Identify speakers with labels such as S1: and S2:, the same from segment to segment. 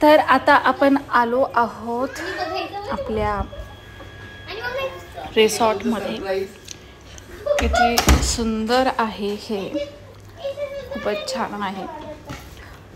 S1: तर आता आपण आलो आहोत आपल्या रिसॉर्टमध्ये. किती सुंदर आहे हे, खूपच छान आहे.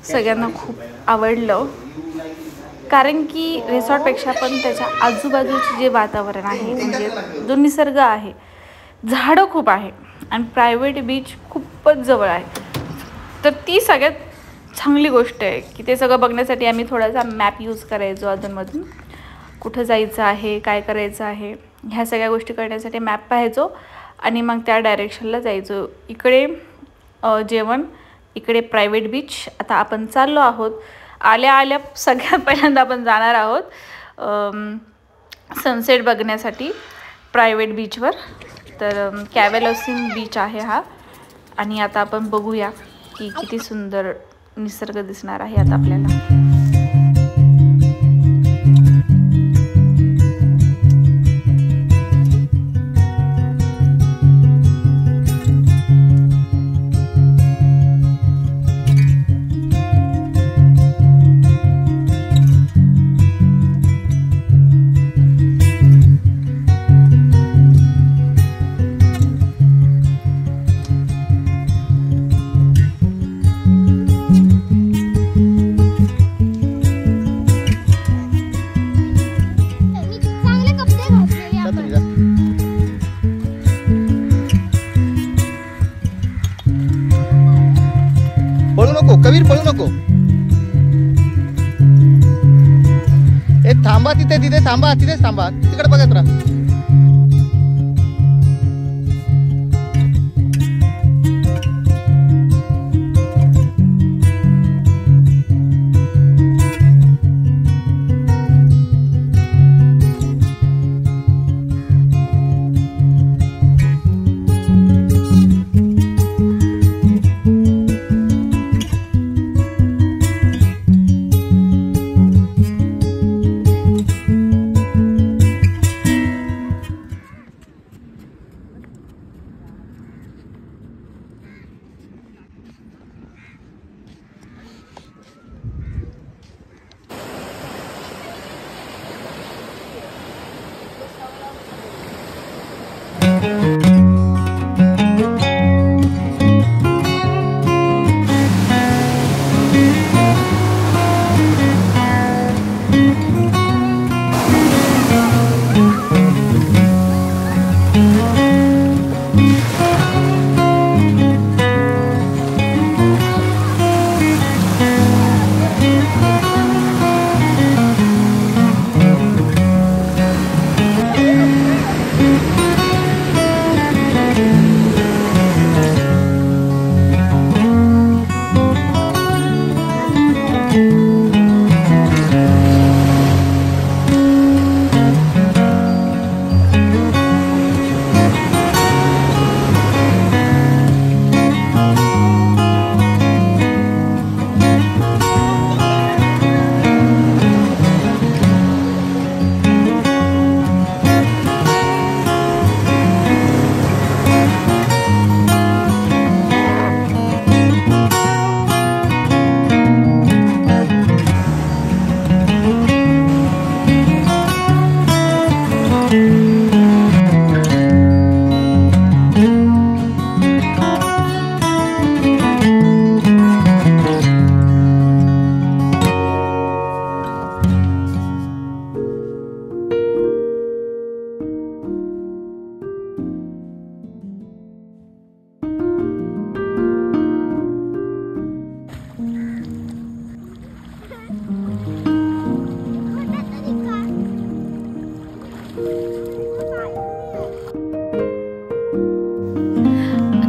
S1: सगळ्यांना खूप आवडलं, कारण की रिसॉर्टपेक्षा पण त्याच्या आजूबाजूचे जे वातावरण आहे, म्हणजे जो निसर्ग आहे, झाडं खूप आहे आणि प्रायव्हेट बीच खूपच जवळ आहे. तर ती सगळ्यात चांगली गोष्ट आहे की ते सगळं बघण्यासाठी आम्ही थोडासा मॅप यूज करायचो अधूनमधून. कुठं जायचं आहे, काय करायचं आहे, ह्या सगळ्या गोष्टी करण्यासाठी मॅप पाहायचो आणि मग त्या डायरेक्शनला जायचो. इकडे जेवण, इकडे प्रायव्हेट बीच. आता आपण चाललो आहोत. आल्या आल्या सगळ्यात पहिल्यांदा आपण जाणार आहोत सनसेट बघण्यासाठी प्रायव्हेट बीचवर. तर कॅव्हेलॉसिन बीच आहे हा. आणि आता आपण बघूया की किती सुंदर निसर्ग दिसणार आहे आता आपल्याला.
S2: कबीर पळू नको. ए थांबा, तिथे थांबा, तिथेच थांबा, तिकडे बघत राहा.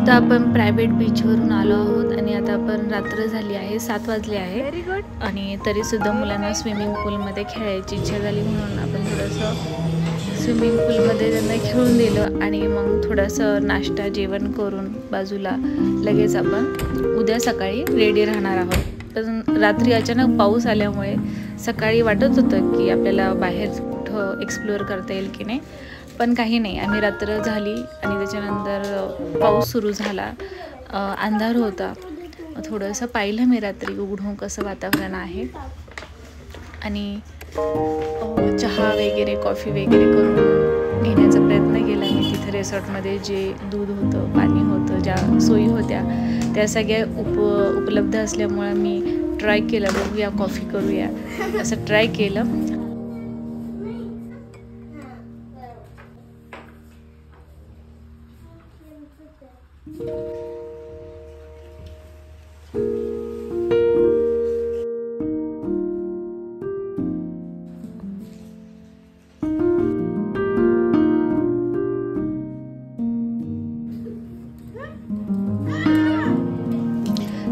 S1: आता आपण प्रायव्हेट बीचवरून आलो आहोत आणि आता आपण रात्र झाली आहे, 7 वाजले आहे.
S3: Very good.
S1: आणि तरीसुद्धा मुलांना स्विमिंग पूलमध्ये खेळायची इच्छा झाली म्हणून आपण थोडंसं स्विमिंग पूलमध्ये त्यांना खेळून दिलं आणि मग थोडंसं नाश्ता जेवण करून बाजूला लगेच आपण उद्या सकाळी रेडी राहणार आहोत. पण रात्री अचानक पाऊस आल्यामुळे सकाळी वाटत होतं की आपल्याला बाहेर कुठं एक्सप्लोअर करता येईल की नाही, पण काही नाही. आम्ही रात्र झाली आणि त्याच्यानंतर पाऊस सुरू झाला, अंधार होता. थोडंसं पाहिलं मी रात्री उघडून कसं वातावरण आहे. आणि चहा वगैरे कॉफी वगैरे करून घेण्याचा प्रयत्न केला मी तिथे रिसॉर्टमध्ये. जे दूध होतं, पाणी होतं, ज्या सोयी होत्या त्या सगळ्या उपलब्ध असल्यामुळं मी ट्राय केलं, बघूया कॉफी करूया असं ट्राय केलं.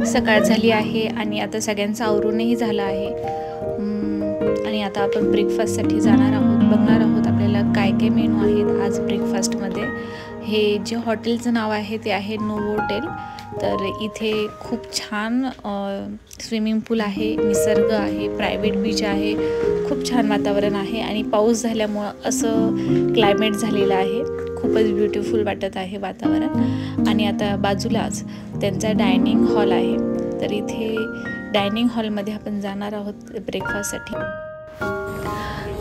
S1: सकाळ झाली आहे आणि आता सगळ्यांचं आवरूनही झालं आहे. आणि आता आपण ब्रेकफास्टसाठी जाणार आहोत. बघणार आहोत आपल्याला काय काय मेनू आहेत आज ब्रेकफास्टमध्ये. हे जे हॉटेलचं नाव आहे ते आहे नोवोटेल. तर इथे खूप छान स्विमिंग पूल आहे, निसर्ग आहे, प्रायव्हेट बीच आहे, खूप छान वातावरण आहे आणि पाऊस झाल्यामुळं असं क्लायमेट झालेलं आहे. खूपच ब्युटिफुल वाटत आहे वातावरण. आणि आता बाजूलाच त्यांचा डायनिंग हॉल आहे. तर इथे डायनिंग हॉलमध्ये आपण जाणार आहोत ब्रेकफास्टसाठी.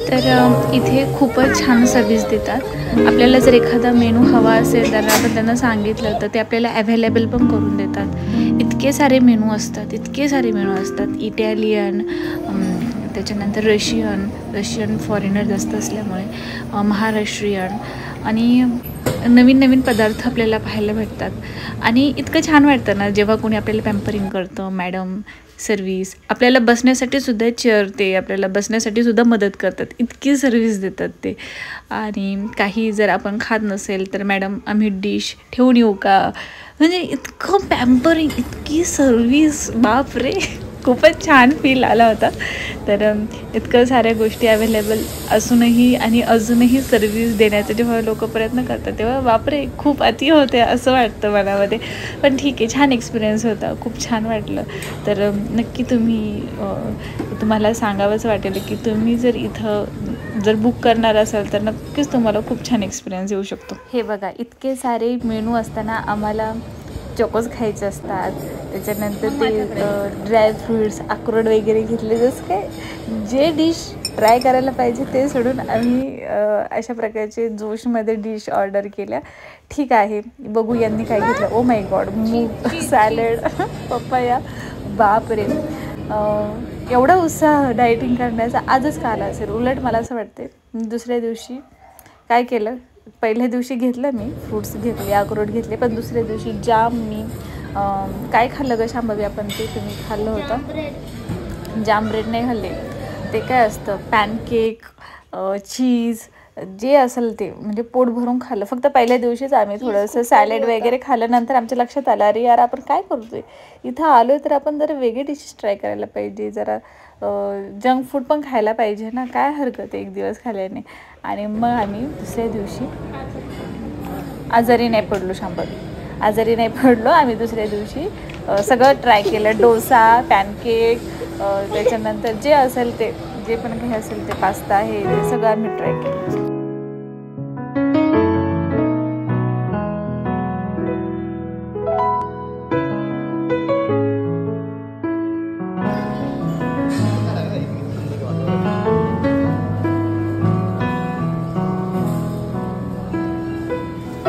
S1: तर इथे खूपच छान सर्विस देतात. आपल्याला जर एखादा मेनू हवा असेल तर आपण त्यांना सांगितलं तर ते आपल्याला अवेलेबल पण करून देतात. इतके सारे मेनू असतात. इटॅलियन, त्याच्यानंतर रशियन फॉरेनर जास्त असल्यामुळे महाराष्ट्रीयन आणि नवीन पदार्थ आपल्याला पाहायला भेटतात. आणि इतकं छान वाटतं ना जेव्हा कोणी आपल्याला पॅम्परिंग करतं. मॅडम सर्विस, आपल्याला बसण्यासाठी सुद्धा चेअर, ते आपल्याला बसण्यासाठी सुद्धा मदत करतात. इतकी सर्विस देतात ते. आणि काही जर आपण खात नसेल तर मॅडम आम्ही डिश ठेवून येऊ का, म्हणजे इतकं पॅम्परिंग, इतकी सर्विस, बापरे, खूपच छान फील आला होता. तर इतकं साऱ्या गोष्टी अवेलेबल असूनही आणि अजूनही सर्विस देण्याचा जेव्हा लोक प्रयत्न करतात तेव्हा बापरे खूप अति होते असं वाटतं मनामध्ये. पण ठीक आहे, छान एक्सपिरियन्स होता, खूप छान वाटलं. तर नक्की तुम्हाला सांगावंच वाटेल की तुम्ही जर इथं जर बुक करणार असाल तर नक्कीच तुम्हाला खूप छान एक्सपिरियन्स येऊ शकतो. हे बघा, इतके सारे मेनू असताना आम्हाला चॉकोज खायचे असतात. त्याच्यानंतर ते ड्रायफ्रूट्स, अक्रोड वगैरे घेतले. जसं काय जे डिश ट्राय करायला पाहिजे ते सोडून आम्ही अशा प्रकारचे जोशमध्ये डिश ऑर्डर केल्या. ठीक आहे, बघू यांनी काय घेतलं. ओ माय गॉड, मूग सॅलड, पपया, बापरे, एवढा उत्साह डायटिंग करण्याचा आजच का आला असेल. उलट मला असं वाटते दुसऱ्या दिवशी काय केलं, पहिल्या दिवशी घेतलं मी फ्रूट्स घेतले, अक्रोड घेतले, पण दुसऱ्या दिवशी जाम मी काय खाल्लं ग शांभवी आपण, ते तुम्ही खाल्लं होतं जाम ब्रेड नाही खाल्ले. ते काय असतं पॅनकेक, चीज, जे असेल ते म्हणजे पोट भरून खाल्लं. फक्त पहिल्या दिवशीच आम्ही थोडंसं सॅलड वगैरे खाल्लं. नंतर आमच्या लक्षात आलं, अरे यार आपण काय करतोय इथं, आलो आहे तर आपण जरा वेगळे डिशेस ट्राय करायला पाहिजे, जरा जंक फूड पण खायला पाहिजे ना, काय हरकत आहे एक दिवस खाल्ल्याने. आणि मग आम्ही दुसऱ्या दिवशी आजारी नाही पडलो आम्ही. दुसऱ्या दिवशी सगळं ट्राय केलं, डोसा, पॅनकेक, त्याच्यानंतर जे असेल ते, जे पण काही असेल ते, पास्ता, हे ते सगळं आम्ही ट्राय केलं.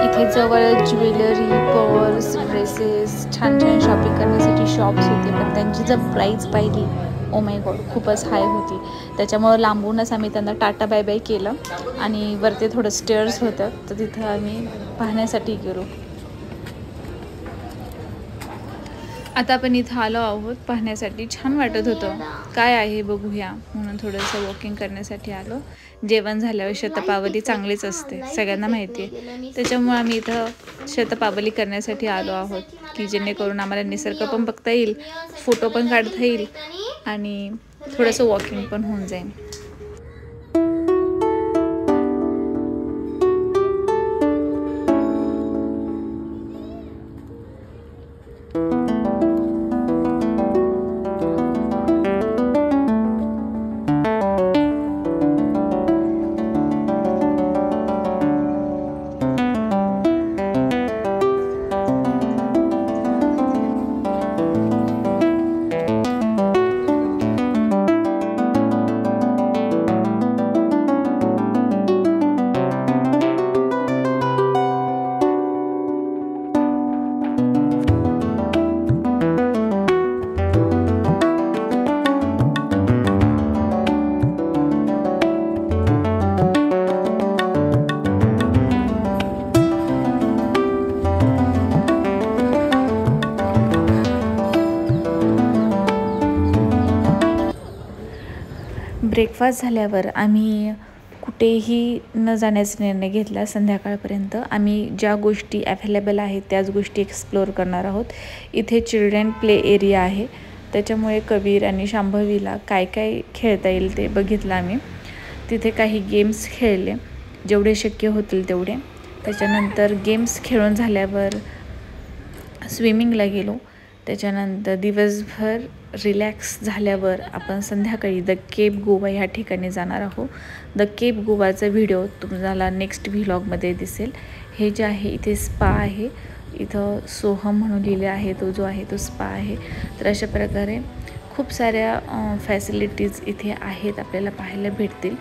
S1: इथे जवळ ज्वेलरी, पर्स, ड्रेसेस, छान शॉपिंग करण्यासाठी शॉप्स होते. पण त्यांची जर प्राईस पाहिली, ओ माय गॉड, खूपच हाय होती. त्याच्यामुळं लांबूनच आम्ही त्यांना टाटा बाय बाय केलं आणि वरती थोडं स्टेअर्स होतं तर तिथं आम्ही पाहण्यासाठी गेलो. आता आपण इथं आलो आहोत पाहण्यासाठी. छान वाटत होतं, काय आहे बघूया म्हणून थोडंसं वॉकिंग करण्यासाठी आलो. जेवण झाल्यावर शतपावली चांगलीच असते, सगळ्यांना माहिती आहे. त्याच्यामुळे आम्ही इथं शतपावली करण्यासाठी आलो आहोत की जेणेकरून आम्हाला निसर्ग पण बघता येईल, फोटो पण काढता येईल आणि थोडंसं वॉकिंग पण होऊन जाईल. ब्रेकफास्ट झाल्यावर आम्ही कुठेही न जाण्याचा निर्णय घेतला. संध्याकाळपर्यंत आम्ही ज्या गोष्टी अवेलेबल आहेत त्याच गोष्टी एक्सप्लोअर करणार आहोत. इथे चिल्ड्रन प्ले एरिया आहे, त्याच्यामुळे कबीर आणि शांभवीला काय काय खेळता येईल ते बघितलं आम्ही. तिथे काही गेम्स खेळले जेवढे शक्य होतील तेवढे. त्याच्यानंतर गेम्स खेळून झाल्यावर स्विमिंगला गेलो. त्याच्यानंतर दिवसभर रिलॅक्स झाल्यावर आपण संध्याकाळी द केप गोवा ह्या ठिकाणी जाणार आहोत. द केप गोवाचा व्हिडिओ तुम्हाला नेक्स्ट व्लॉगमध्ये दिसेल. हे जे आहे इथे स्पा आहे, इथं सोहम म्हणून लिहिले आहे, तो जो आहे तो स्पा आहे. तर अशा प्रकारे खूप साऱ्या फॅसिलिटीज इथे आहेत, आपल्याला पाहायला भेटतील.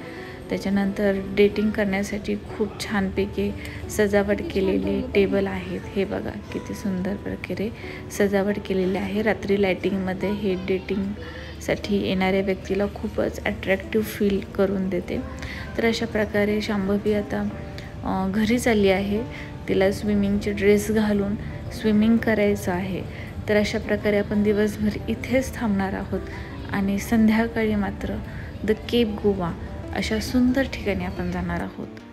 S1: त्याच्यानंतर डेटिंग करण्यासाठी खूप छानपैकी सजावट केलेले टेबल आहेत. हे बघा किती सुंदर प्रकारे सजावट केलेली आहे. रात्री लायटिंगमध्ये हे डेटिंगसाठी येणाऱ्या व्यक्तीला खूपच अट्रॅक्टिव्ह फील करून देते. तर अशा प्रकारे शांभवी आता घरी चालली आहे. तिला स्विमिंगचे ड्रेस घालून स्विमिंग करायचं आहे. तर अशा प्रकारे आपण दिवसभर इथेच थांबणार आहोत आणि संध्याकाळी मात्र द केप गोवा अशा सुंदर ठिकाणी आपण जाणार आहोत.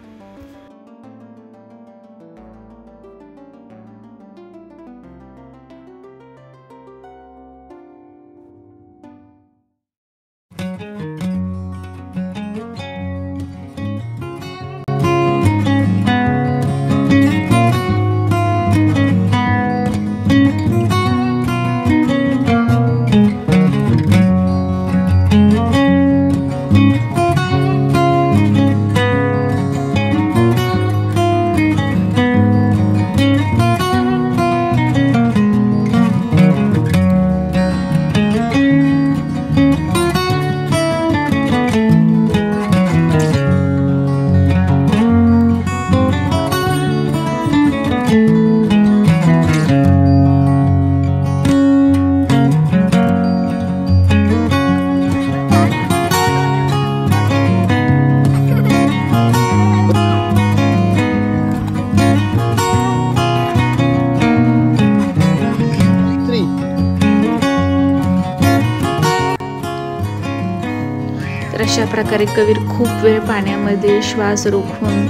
S1: अशा प्रकारे कबीर खूप वेळ पाण्यामध्ये श्वास रोखून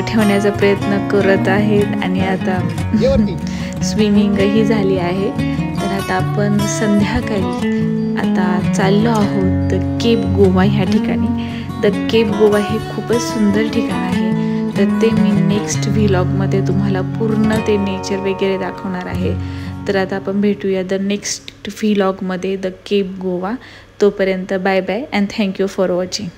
S1: ठेवण्याचा प्रयत्न करत आहेत आणि आता स्विमिंगही झाली आहे. तर आता आपण संध्याकाळी आता चाललो आहोत द केप गोवा ह्या ठिकाणी. द केप गोवा हे खूपच सुंदर ठिकाण आहे. तर ते मी नेक्स्ट व्लॉगमध्ये तुम्हाला पूर्ण ते नेचर वगैरे दाखवणार आहे. तर आता आपण भेटूया द नेक्स्ट व्लॉगमध्ये द केप गोवा. तोपर्यंत bye bye and thank you for watching.